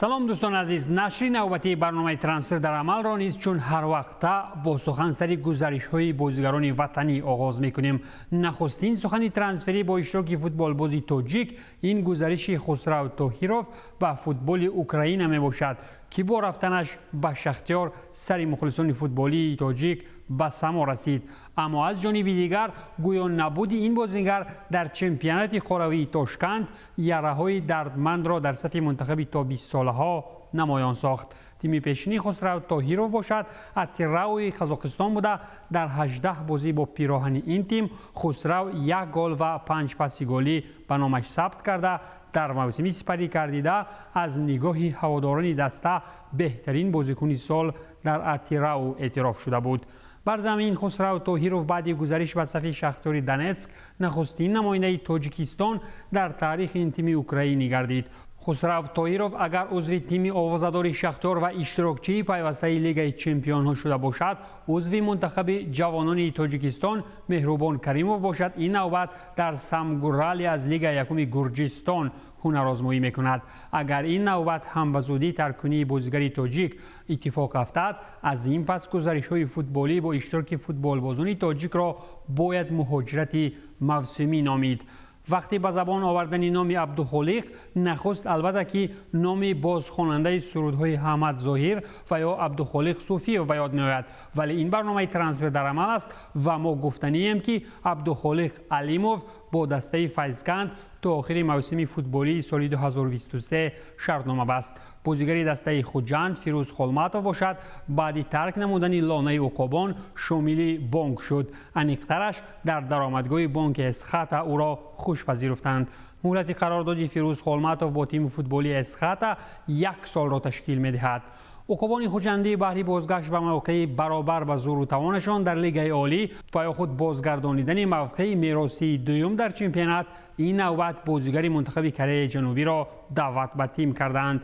سلام دوستان عزیز، نشر نوبتی برنامه ترانسفر در عمل را نیز چون هر وقت با سخن سری گزارش های بازیگران وطنی آغاز میکنیم. نخستین سخن ترانسفری با اشتراک فوتبال بازی تاجیک، این گزارش خسرو طاهیروف به فوتبال اوکراین می باشد که با رفتنش به شختیار سری مخلصان فوتبالی تاجیک به سما رسید. اما از جانب دیگر گویا نبود این بازیگر در چمپیونات قهرمانی تاشکند یاره‌های دردمند را در سطح منتخب تا 20 ساله ها نمایان ساخت. تیم پیشینی خسرو طاهیروف باشد اتراوی قزاقستان بوده. در 18 بازی با پیراهن این تیم خسرو 1 گل و 5 پاس گلی به نامش ثبت کرده. در موسم سپری گردیده از نگاه هواداران دسته بهترین بازیکن سال در اتراو اعتراف شده بود. بر زمین خسرو طاهیروف بعد گزارش به صف شختیار دونتسک نخستین نماینده تاجیکستان در تاریخ این تیم اوکراینی گردید. خسرو طاهیروف اگر عضو تیم آوازه‌دار شختیار و اشتراکچی پیوسته لیگ چمپیون‌ها شده باشد، عضو منتخب جوانان تاجیکستان مهربان کریموف باشد. این نوبت در سمگورالی از لیگ یکم گرجستان هنرآزمایی میکند. اگر این نوبت هم به زودی ترکانی بازیگر تاجیک اتفاق افتد، از این پس گزارش‌های فوتبالی با اشتراک فوتبال بازان تاجیک را باید مهاجرت موسمی نامید. وقتی به زبان آوردن نام عبدالخالق، نخست البته که نام بازخواننده سرودهای احمد ظاهر و یا عبدالخالق صوفی به یاد میآید، ولی این برنامه ترانسفر در عمل است و ما گفتنیم که عبدالخالق علیموف با دسته فیضکند تا آخر موسم فوتبالی سال 2023 شرطنامه بست. بازیگر دسته خوجند فیروز خولماتوف باشد بعد ترک نمودن لانه عقابان شامل بانک شد. انیقترش در درآمدگاه بانک اسخاتا او را خوش پذیرفتند. مهلت قرارداد فیروز خولماتوف با تیم فوتبالی اسخاتا 1 سال را تشکیل می‌دهد. عقابان خوجندی بهر بازگشت به موقع برابر به زور و توانشان در لیگ عالی و یا خود بازگردانیدن موقع میراثی دوم در چمپیونات، این نوبت بازیگر منتخب کره جنوبی را دعوت به تیم کردند.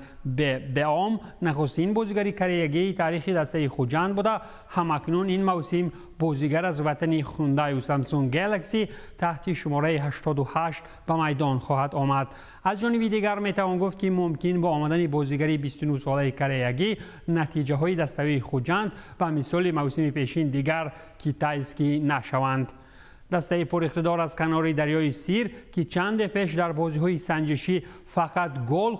به عام نخستین بازیگر کره‌ای تاریخی دسته خوجند بوده. همکنون این موسم بازیگر از وطن خوندای و سامسونگ گالاکسی تحت شماره 88 به میدان خواهد آمد. از جانب دیگر میتوان گفت که ممکن با آمدن بازیگر 29 ساله کره‌ای نتیجه های دستوی خوجند به مثال موسم پیشین دیگر که تایسکی نشوند. دسته پر اقتدار از کنار دریای سیر که چند پیش در بازی‌های سنجشی فقط گل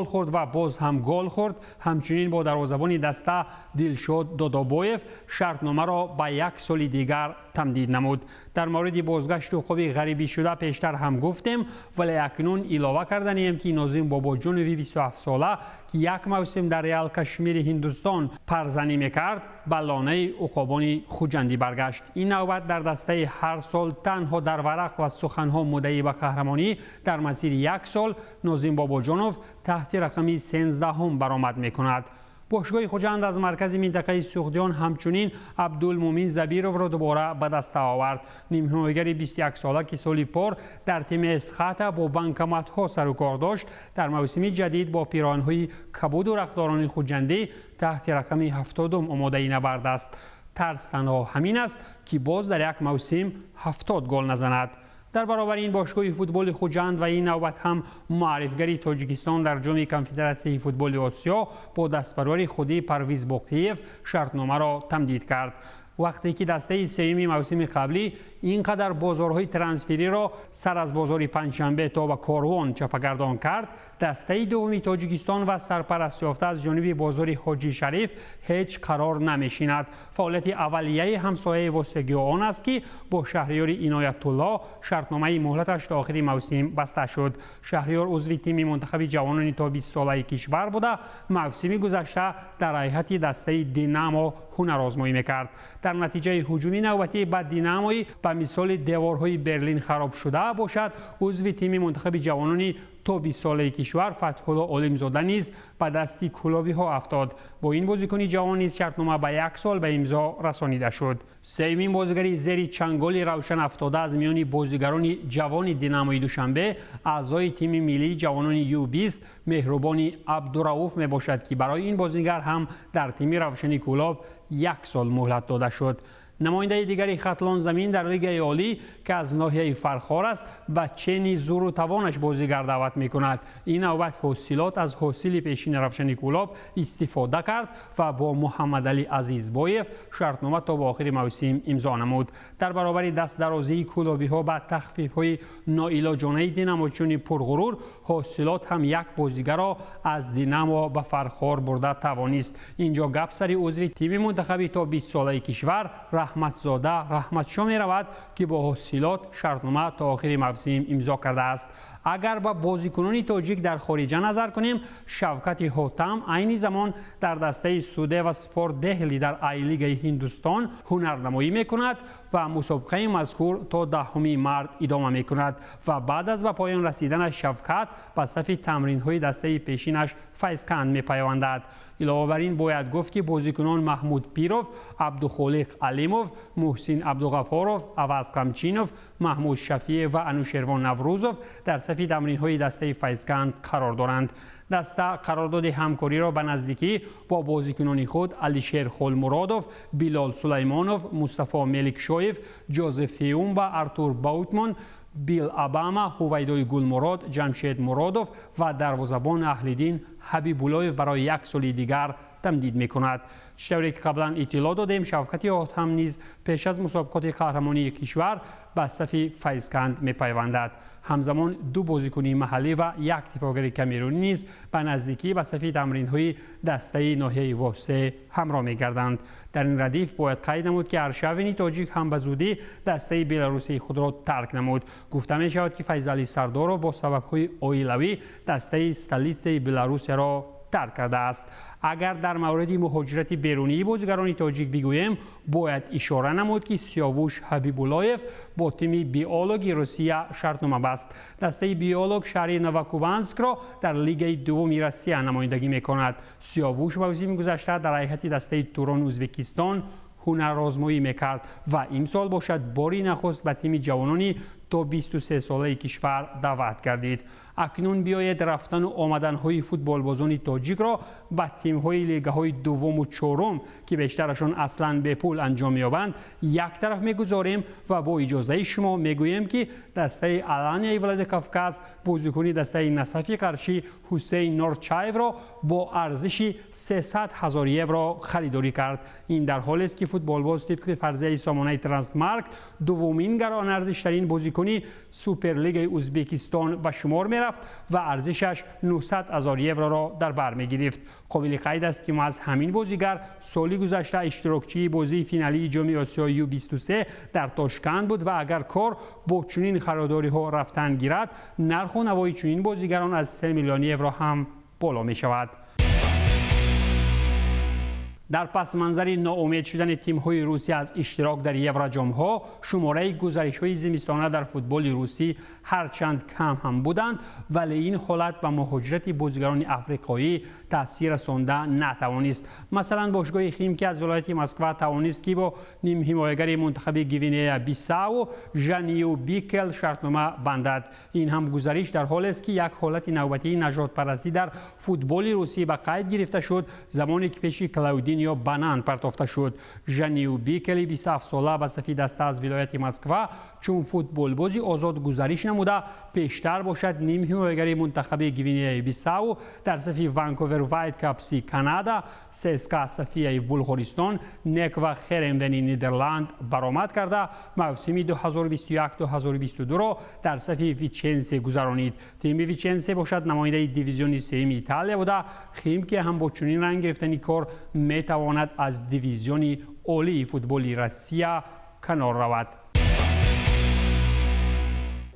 خورد و باز هم گل خورد، همچنین با دروازه‌بان دسته دلشاد دادابایف شرطنامه را به 1 سال دیگر تمدید نمود. در مورد بازگشت عقاب غریبی شده پیشتر هم گفتیم، ولی اکنون علاوه کردنیم که ناظم باباجانوی 27 ساله که 1 موسم در ریال کشمیر هندوستان پرزنی میکرد به لانه عقابان خوجندی برگشت. این نوبت در دسته هر سال تنها در ورق و سخنها مدعی به قهرمانی در مسیر 1 سال ناظم باباجانوف تحت رقم 13 برآمد میکند. باشگاه خوجند از مرکز منطقه سوخدیان همچنین عبدالمومن زبیروف را دوباره به دست آورد. نیم حمایتگر 21 ساله که سالی پر در تیم اسخاتا با بانکامت ها سر و کار داشت، در موسم جدید با پیراهن‌های کبود و رختداران خوجندی تحت رقم 70 آماده نبرد است. ترس تنها همین است که باز در 1 موسم 70 گل نزند. در برابر این باشگاه فوتبال خوجند و این نوبت هم معرفگری تاجیکستان در جام کنفدراسیون فوتبال آسیا با دستپرور خودی پرویز باقتیف شرطنامه را تمدید کرد. وقتی که دسته سوم موسم قبلی اینقدر بازارهای ترانسفری را سر از بازار پنجشنبه تا به کاروان چپگردان کرد، دسته دوم تاجیکستان و سرپرست یافته از جانب بازار حاجی شریف هیچ قرار نمیشیند. فعالیت اولیه همسایه واسگی آن است که با شهریار عنایت الله شرطنامه مهلتش تا آخر موسم بسته شد. شهریار عضو تیم منتخب جوانان تا 20 ساله کشور بوده. موسم گذشته در هیئت دسته دینامو هنرآزمایی میکرد. در نتیجه هجوم نوبتی به دیناموی به مثال دیوارهای برلین خراب شده باشد، عضو تیم منتخب جوانان تا 20 ساله کشور فتح‌الله عالمزاده نیز به دستی کلابی ها افتاد. با این بازیکن جوان نیز شرطنامه به 1 سال به امضا رسانیده شد. سومین بازیگر زیر چنگال روشن افتاده از میان بازیگران جوان دیناموی دوشنبه اعضای تیم ملی جوانان U20 مهربان عبدالرؤوف می باشد که برای این بازیگر هم در تیم روشن کلاب 1 سال مهلت داده شد. نماینده دیگری خطلان زمین در لیگ عالی که از ناحیه فرخار است به چنی زور و توانش بازیگر دعوت میکند. این نوبت حاصلات از حاصل پیشین روشن کلوب استفاده کرد و با محمد علی عزیزبایف شرطنامه تا به آخر موسم امضا نمود. در برابر دست درازی کلوبی ها با تخفیف های ناعلاجانه دینامو چون پرغرور، حاصلات هم یک بازیگر را از دینامو به فرخار برده توانست. اینجا گپ سر عضو تیم منتخب تا 20 ساله کشور رحمتزاده رحمتشاه می رود که با حاصلات شرطنامه تا آخر موسم امضا کرده است. اگر با بازیکنان تاجیک در خارج نظر کنیم، شوکت حاتم عین زمان در دسته سوده و سپورت دهلی در آی لیگ هندوستان هنرنمایی میکند و مسابقه مذکور تا 10 مارس ادامه میکند و بعد از به پایان رسیدن شوکت به صف تمرین های دسته پیشینش فیضکند میپیوندد. علاوه بر این باید گفت که بازیکنان محمود پیروف، عبدالخالق علیموف، محسن عبدالغفاروف، عوض قمچینوف، محمود شفیع و انوشیروان نوروزوف در صف تمرین های دسته فیضکند قرار دارند. دسته قرارداد همکاری را به نزدیکی با بازیکنان خود علیشیر خولمرادوف، بیلال سلیمانوف، مصطفی ملکشایف، جوزفیوم و ارتور باوتمان، بیل اباما، هویدای گلمراد، جمشید مرادوف و دروازه‌بان اهل‌دین حبیب اللهیف برای 1 سال دیگر تمدید می‌کند. چطوری که قبلا اطلاع دادیم، شوکت حاتم نیز پیش از مسابقات قهرمانی کشور به صف فیضکند می‌پیوندد. همزمان 2 بازیکن محلی و 1 دفاعگر کامرونی نیز به نزدیکی به صف تمرین‌های دسته ناحیه واسه همراه می‌گردند. در این ردیف باید قید نمود که ارشاوین تاجیک هم به زودی دسته بلاروسی خود را ترک نمود. گفته می شود که فیضعلی سردارov با سبب‌های عائلوی دسته استالیتس بلاروس را ترک کرده است. اگر در مورد مهاجرت بیرونی بازیگران تاجیک بگوییم، باید اشاره نمود که سیاووش حبیب اللهیف با تیم بیالوگ روسیه شرطنامه بست. دسته بیالوگ شهر نوکوبانسک را در لیگ دوم روسیه نمایندگی می‌کند. سیاووش موسم گذشته در هیئت دسته توران ازبکستان هنرآزمایی می‌کرد و امسال باشد باری نخست به تیم جوانانی تا 23 ساله کشور دعوت گردید. اکنون بیاید رفتن و آمدن‌های فوتبالبازان تاجیک را به تیم‌های لیگ‌های دوم و چهارم که بیشترشان اصلاً به پول انجام می‌یابند یک طرف می‌گذاریم و با اجازه شما می‌گوییم که دسته علانیای ولادیکاوکاز بازیکن دسته نصفی قرشی حسین نورچایف را با ارزش 300,000 یورو خریداری کرد. این در حالی است که فوتبالباز طبق فرضیه سامانه ترانسمارکت دومین گران ارزش‌ترین بازیکن سوپرلیگ ازبکستان به شمار می‌رفت و ارزشش 900,000 یورو را در بر می‌گرفت. قابل قید است که ما از همین بازیگر سالی گذشته اشتراکچی بازی فینالی جام آسیایی U23 در تاشکند بود و اگر کار با چنین خریداری ها رفتن گیرد، نرخ و نوای چنین بازیگران از 3 میلیون یورو هم بالا می شود. در پس منظر ناامید شدن تیم‌های روسی از اشتراک در یوروجام‌ها، شماره گزارش‌های زمستانه در فوتبال روسی هرچند کم هم بودند، ولی این حالت به مهاجرت بازیگران افریقایی تاثیر رسانده نتوانست. مثلا باشگاه خیمکی از ولایت مسکو توانست که با نیم حمایتگر منتخب گوینه بیساو ژانیو بیکل شرطنامه بندد. این هم گزارش در حالی است که یک حالت نوبتی نژاد پرستی در فوتبال روسی به قید گرفته شد زمانی که پیش کلاودینیو بانان پرتافته شد. ژانیو بیکل 27 ساله به صف دسته از ولایت مسکو چون فوتبال بازی آزاد گزارش نموده پیشتر باشد نیم حمایتگر منتخب گوینه بیساو در صف ونکوور وایت کاپسی کانادا، سسکا صفیه بلغارستان، نک و خرمدنی نیدرلند برآمد کرده موسم 2021-2022 را در صف ویچنسه گذرانید. تیم ویچنسه باشد نماینده دیویزیون سوم ایتالیا بوده. خیمکی هم با چنین رنگ گرفتنی کار میتواند از دیویزیون عالی فوتبال روسیه کنار رود.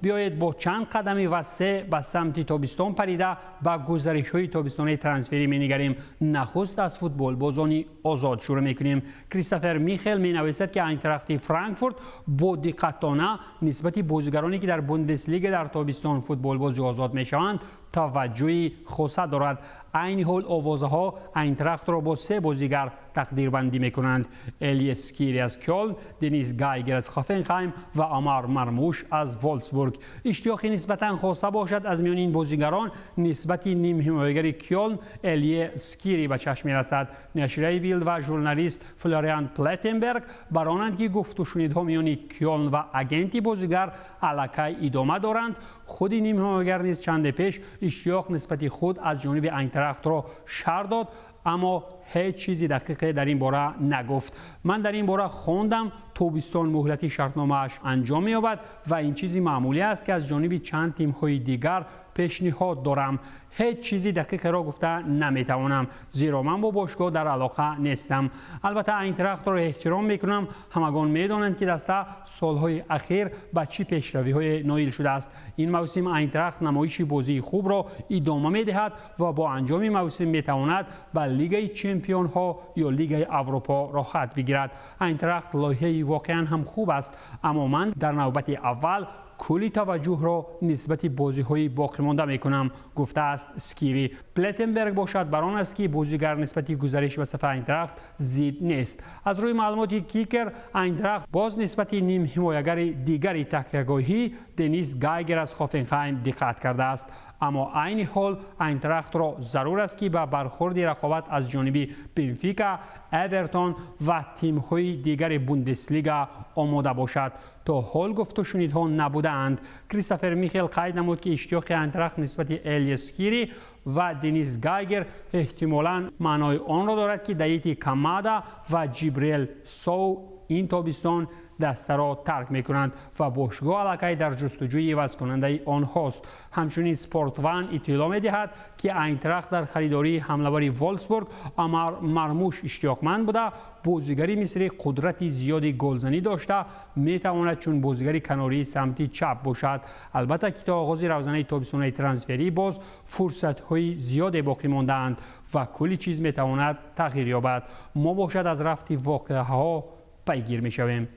بیایید با چند قدم وسیع به سمت تابستان پریده با گزارش‌های تابستانی ترانسفری می‌نگریم. نخست از فوتبال بازان آزاد شروع می‌کنیم. کریستوفر میخل می‌نویسد که اینتراخت فرانکفورت با دقتانه نسبت بازیگرانی که در بوندسلیگا در تابستان فوتبال بازی آزاد می‌شوند توجهی خاصه دارد. عین حال آوازها اینتراخت را با 3 بازیگر تقدیر بندی میکنند: الی اسکیری از کلن، دنیس گایگر از هافنهایم و آمار مرموش از وولفسبورگ. اشتیاقی نسبتا خاصه باشد از میان این بازیگران نسبت نیم حمایتگر کلن الی اسکیری به چشم میرسد. نشریه بیلد و ژورنالیست فلوریان پلتنبرگ برانند که گفت و شنیدها میان کلن و اگنتی بازیگر علاقه ادامه دارند. خود نیم حمایتگر نیز چند پیش اشتیاق نسبت خود از جانب اینتراخت را شرح داد، اما هیچ چیزی دقیق در این باره نگفت. من در این باره خواندم تابستان مهلتی شرطنامه‌اش انجام می‌یابد و این چیزی معمولی است که از جانب چند تیم‌های دیگر پیشنهاد دارم. هیچ چیزی دقیق را گفته نمیتوانم، زیرا من با باشگاه در علاقه نیستم. البته اینتراخت را احترام میکنم. همگان میدانند که دسته سالهای اخیر به چی پیشروی‌های نایل شده است. این موسم اینتراخت نمایش بازی خوب را ادامه میدهد و با انجام موسم میتواند به لیگ چمپیون ها یا لیگ اروپا راحت بگیرد. اینتراخت لایحه واقعا هم خوب است، اما من در نوبت اول کلی توجه را نسبت بازی‌های باقی مانده می‌کنم، گفته است اسکیری. پلتنبرگ باشد بران است که بازیگر نسبت گزارش به صفحه اینتراخت زید نیست. از روی معلومات کیکر، اینتراخت باز نسبت نیم حمایتگر دیگری تکیه‌گاهی دنیس گایگر از هافنهایم دقت کرده است. اما عین حال اینتراخت را ضرور است که به برخورد رقابت از جانب بنفیکا، اورتون و تیم‌های دیگر بوندسلیگا آماده باشد. تا حال گفت و شنیدها نبودند. کریستوفر میخل قید نمود که اشتیاق اینتراخت نسبت الی اسکیری و دنیس گایگر احتمالاً معنای آن را دارد که دییتی کامادا و جبریل سو این تابستان دسته را ترک میکنند و باشگاه علاقه در جستجوی عوض کننده آنهاست. همچنین سپورت وان اطلاع میدهد که اینتراخت در خریداری حمله‌ور وولفسبورگ آمار مرموش اشتیاقمند بوده. بازیگری مصری قدرت زیادی گلزنی داشته میتواند چون بازیگری کناری سمتی چپ باشد. البته که تا آغاز روزانه تابستان ترانسفری باز فرصت‌های زیادی باقی مانده‌اند و کلی چیز میتواند تغییر یابد. ما باشد از رفت واقعه‌ها پیگیر میشویم.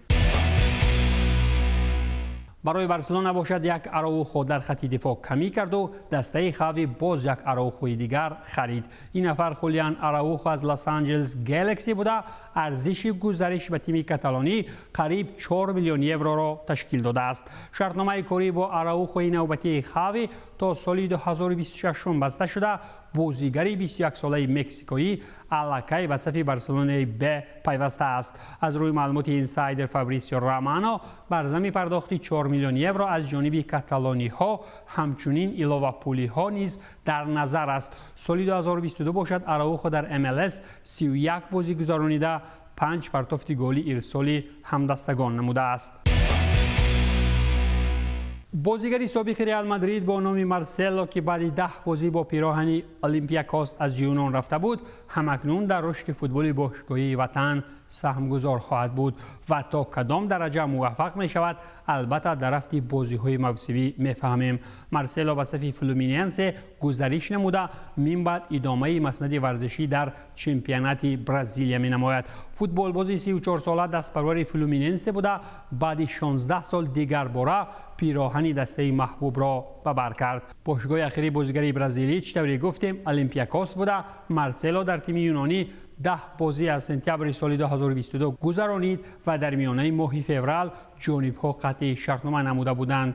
برای بارسلونا باشد یک اراوخو در خط دفاع کمی کرد و دسته خاوی باز یک اراوخوی دیگر خرید. این نفر خولیان اراوخو از لس آنجلس گالاکسی بوده. ارزش گزارش به تیم کاتالانی قریب 4 میلیون یورو را تشکیل داده است. شرطنامه کاری با اراوخوی نوبتی خاوی تا سال 2026 بسته شده. بازیگری 21 ساله مکزیکویی علاقه به صف بارسلونای به پیوسته است. از روی معلومات اینسایدر فابریسیو رامانو برزمی پرداختی 4 میلیون یورو از جانب کاتالانی ها همچنین علاوه پولی ها نیز در نظر است. سال 2022 باشد اراوخو در MLS 31 بازی گذرانیده 5 پرتافت گلی ارسالی همدستگان نموده است. بازیگری سابق رئال مادرید با نام مارسلو که بعد 10 بازی با پیراهن اولمپیاکوس از یونان رفته بود، همکنون در رشد فوتبال باشگاهی وطن سهمگذار خواهد بود و تا کدام درجه موفق می شود البته در رفت بازی های موسمی می فهمیم. مارسلو به صف فلومیننس گزارش نموده من بعد ادامه مسند ورزشی در چمپیونات برزیلیا می نماید. فوتبال بازی 34 ساله دست پرور فلومیننس بوده. بعد 16 سال دیگر باره پیراهن دسته محبوب را به بر کرد. باشگاه اخیری بازیگر برزیلی چطوری گفتیم اولمپیاکوس بوده. مارسلو در تیم یونانی 10 بازی از سپتامبر سال 2022 گذرانید و در میانه ماه فوریه جانب‌ها قطعی شرطنامه نموده بودند.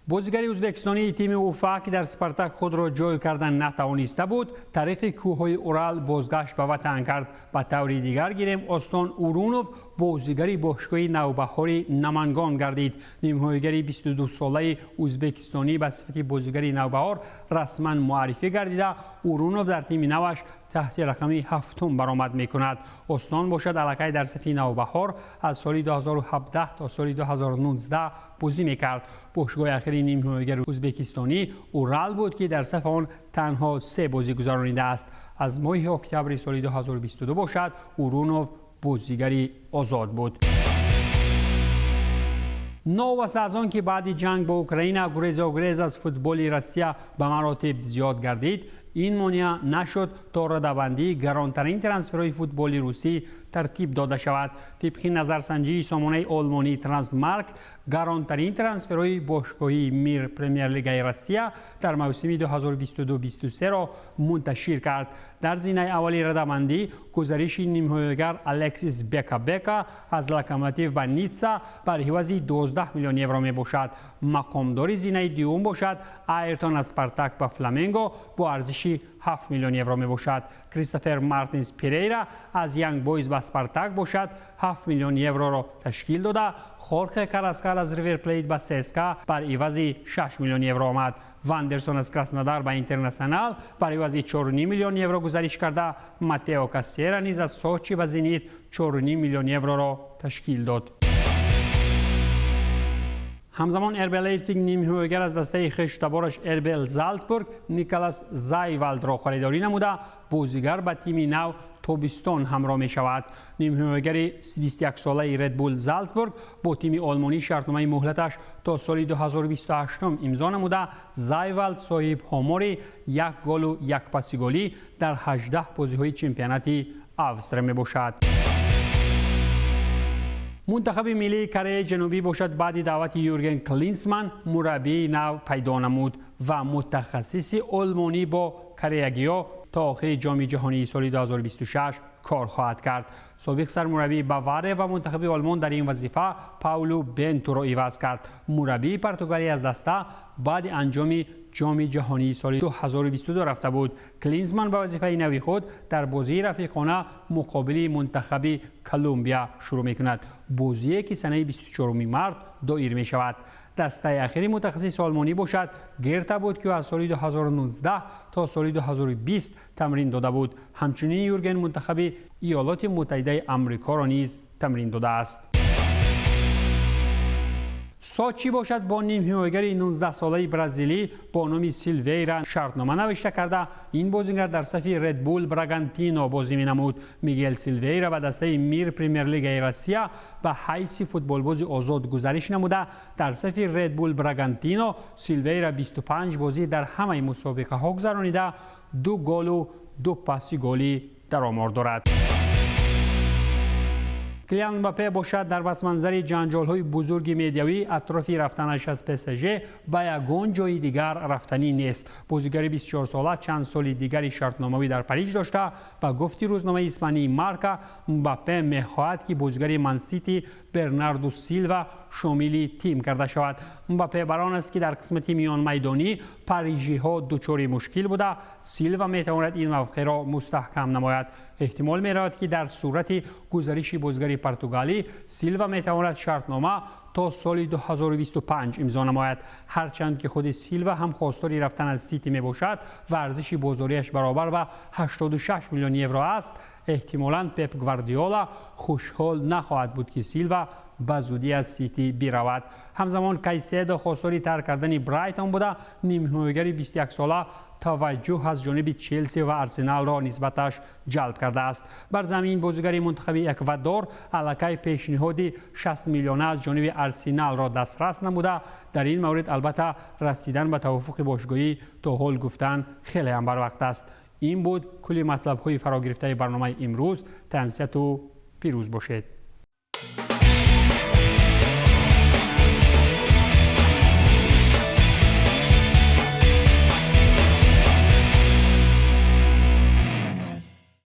بازیگر ازبکستانی تیم اوفا که در اسپارتاک خود را جای کردن نتوانسته بود، طریق کوههای اورال بازگشت به وطن کرد. به طور دیگر گیریم استان اورونوف بازیگر باشگاه نوبهار نمنگان گردید. نیمهایگر 22 ساله ازبکستانی به صفت بازیگر نوبهار رسما معرفی گردیده. اورونوف در تیم نوش تحت رقم 7 برآمد می‌کند. استان باشد علاقه در صف نوبهار از سال 2017 تا سال 2019 بازی می‌کرد. باشگاه اخیر نیمهایگر ازبکستانی اورال بود که در صف آن تنها 3 بازی گذرانیده است. از ماه اکتبر سال 2022 باشد اورونوف بازیگری آزاد بود. نواسته از آن که بعد جنگ با اوکراین گریز از فوتبال روسیه به مراتب زیاد گردید، این مانع نشد تا رده‌بندی گرانترین ترانسفرهای فوتبالی روسی ترتیب داده شود. طبق نظرسنجی سامانه آلمانی ترانسمارکت، گرانترین ترانسفرهای باشگاهی میر پرمیر لیگ روسیه در موسم 2022-23 را منتشر کرد. در زینه اولی رده‌بندی گزارش نیمه‌هویگر الکسیس بکا از لوکوموتیو به نیتسا بر عوض 12 میلیون یورو می باشد. مقامدار زینه دوم باشد آیرتون از اسپارتاک به فلامنگو با ارزش 7 میلیون یورو می باشد. کریستوفر مارتینز پیریرا از یانگ بویز به اسپارتاک باشد 7 میلیون یورو را تشکیل داده. خورخه کاراسکال از ریور پلیت به سسکا بر عوض 6 میلیون یورو آمد. واندرسون از کراسنودار به اینترنشنال بر عوض 4.5 میلیون یورو گزارش کرده. ماتئو کاسیرا نیز از سوچی به زینیت 4.5 میلیون یورو را تشکیل داد. همزمان اربی لیپزیگ نیمه‌هویگر از دسته خویشتبارش اربی زالتسبورگ نیکلاس زایوالد را خریداری نموده. بازیگر به تیم نو توبیستون همراه می شود. نیمه‌هویگر 21 ساله ردبول زالتسبورگ با تیم آلمانی شرطنامه مهلتش تا سال 2028 امضا نموده. زایوالد صاحب آمار 1 گل و 1 پاس گلی در 18 بازی‌های چمپیونات آوستریا می باشد. منتخب ملی کره جنوبی باشد بعد دعوت یورگن کلینسمن مربی نو پیدا نمود و متخصص آلمانی با کره‌گیا تا آخر جام جهانی سال 2026 کار خواهد کرد. سابق سرمربی باواریا و منتخب آلمان در این وظیفه پاولو بنتو را عوض کرد. مربی پرتغالی از دسته بعد انجام جام جهانی سال 2022 رفته بود. کلینزمن به وظیفه نوی خود در بازی رفیقانه مقابل منتخب کلمبیا شروع می‌کند. بازی که سنه 24 مارس دایر می شود. دسته اخیری متخصص آلمانی باشد گرتا بود که از سال 2019 تا سال 2020 تمرین داده بود. همچنین یورگن منتخب ایالات متحده آمریکا را نیز تمرین داده است. ساچی باشد با نیمه‌هویگر 19 ساله برزیلی با نام سیلویرا شرطنامه نوشته کرده. این بازیگر در صف ردبول براگانتینو بازی می‌نمود. میگل سیلویرا به دسته میر پرمیر لیگ روسیه به حیث فوتبالباز آزاد گزارش نموده. در صف ردبول براگانتینو سیلویرا 25 بازی در همه مسابقه‌ها گذرانیده، 2 گل و 2 پاس گلی در آمار دارد. کلیان امباپه باشد در پس‌منظر جنجال‌های بزرگ مدیوی اطراف رفتنش از PSG به یگان جای دیگر رفتنی نیست. بازیگر 24 ساله چند سال دیگری شرطنامه‌ای در پاریس داشته. با گفتی روزنامه اسپانی مارکا، امباپه می‌خواهد که بازیگر منسیتی برناردو سیلوا شامل تیم کرده شود. امباپه بران است که در قسمت میان میدانی پاریژی‌ها دچار مشکل بوده. سیلوا می‌تواند این موقع را مستحکم نماید. احتمال می‌رود که در صورت گزارش بازیگر پرتغالی سیلوا می‌تواند شرطنامه تا سال 2025 امضا نماید. هرچند که خود سیلوا هم خواستار رفتن از سیتی می باشد و ارزش بازاریش برابر به 86 میلیون یورو است، احتمالاً پپ گواردیولا خوشحال نخواهد بود که سیلوا به زودی از سیتی برود. همزمان کایسدو خواستار ترک کردن برایتون بوده. نیمه‌هویگر 21 ساله توجه از جانب چلسی و آرسنال را نسبتش جلب کرده است. بر زمین بازیگر منتخب اکوادور علاقه پیشنهاد 60 میلیون از جانب آرسنال را دسترس نموده. در این مورد البته رسیدن به توافق باشگاهی تا حال گفتن خیلی هم بر وقت است. این بود کلی مطلب های فرا گرفته برنامه امروز. تنسیت و پیروز باشید.